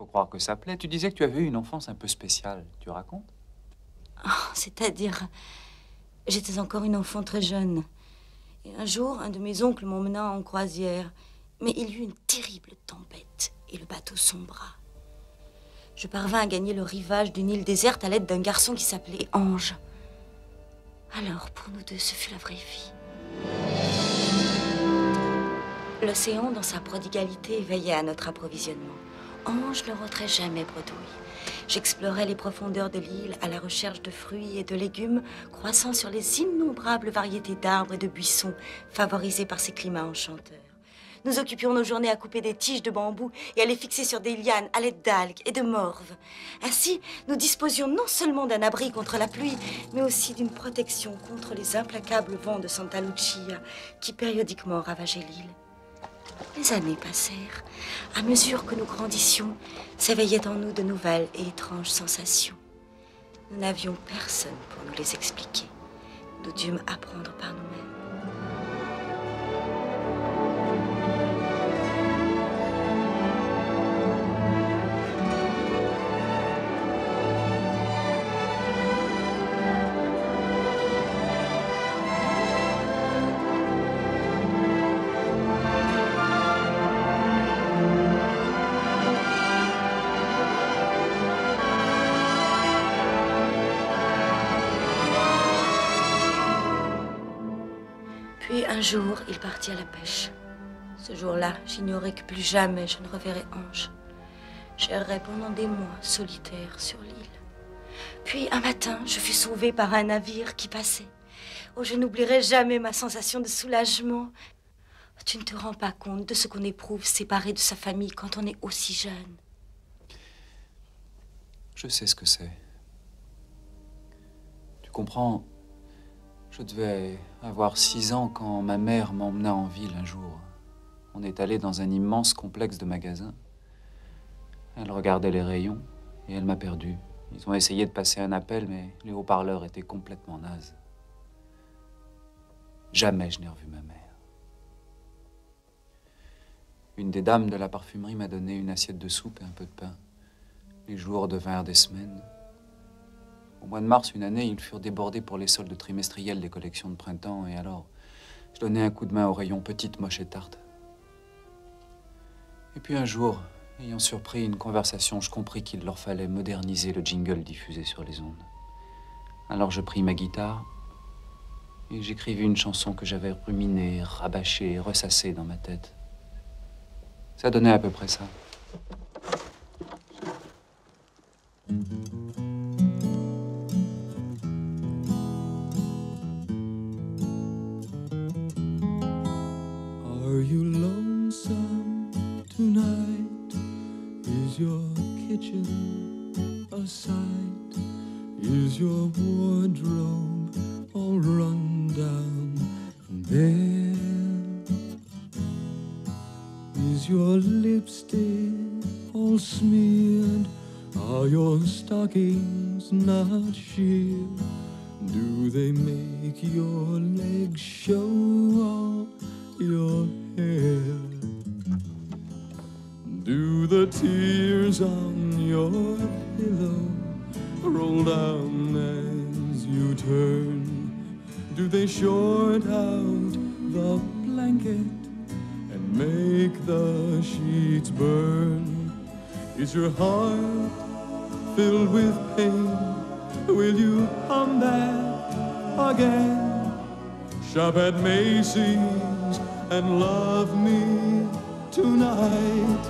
Faut croire que ça plaît. Tu disais que tu avais eu une enfance un peu spéciale. Tu racontes? Oh, c'est-à-dire, j'étais encore une enfant très jeune. Et un jour, un de mes oncles m'emmena en croisière. Mais il y eut une terrible tempête et le bateau sombra. Je parvins à gagner le rivage d'une île déserte à l'aide d'un garçon qui s'appelait Ange. Alors, pour nous deux, ce fut la vraie vie. L'océan, dans sa prodigalité, veillait à notre approvisionnement. Ange ne rentrait jamais bredouille. J'explorais les profondeurs de l'île à la recherche de fruits et de légumes croissant sur les innombrables variétés d'arbres et de buissons favorisés par ces climats enchanteurs. Nous occupions nos journées à couper des tiges de bambou et à les fixer sur des lianes à l'aide d'algues et de morves. Ainsi, nous disposions non seulement d'un abri contre la pluie, mais aussi d'une protection contre les implacables vents de Santa Lucia qui périodiquement ravageaient l'île. Les années passèrent. À mesure que nous grandissions, s'éveillaient en nous de nouvelles et étranges sensations. Nous n'avions personne pour nous les expliquer. Nous dûmes apprendre par nous-mêmes. Puis un jour, il partit à la pêche. Ce jour-là, j'ignorais que plus jamais je ne reverrais Ange. J'errais pendant des mois solitaire sur l'île. Puis un matin, je fus sauvée par un navire qui passait. Oh, je n'oublierai jamais ma sensation de soulagement. Tu ne te rends pas compte de ce qu'on éprouve séparé de sa famille quand on est aussi jeune. Je sais ce que c'est. Tu comprends, je devais avoir 6 ans quand ma mère m'emmena en ville un jour. On est allé dans un immense complexe de magasins. Elle regardait les rayons et elle m'a perdu. Ils ont essayé de passer un appel, mais les haut-parleurs étaient complètement nazes. Jamais je n'ai revu ma mère. Une des dames de la parfumerie m'a donné une assiette de soupe et un peu de pain. Les jours devinrent des semaines. Au mois de mars, une année, ils furent débordés pour les soldes trimestriels des collections de printemps, et alors, je donnai un coup de main au rayon petite moche et tarte. Et puis un jour, ayant surpris une conversation, je compris qu'il leur fallait moderniser le jingle diffusé sur les ondes. Alors je pris ma guitare et j'écrivis une chanson que j'avais ruminée, rabâchée, ressassée dans ma tête. Ça donnait à peu près ça. Are you lonesome tonight? Is your kitchen a sight? Is your wardrobe all run down and bare? Is your lipstick all smeared? Are your stockings not sheer? Do they make your legs show all your hair? Do the tears on your pillow roll down as you turn? Do they short out the blanket and make the sheets burn? Is your heart filled with pain? Will you come back again? Shop at Macy's and love me tonight.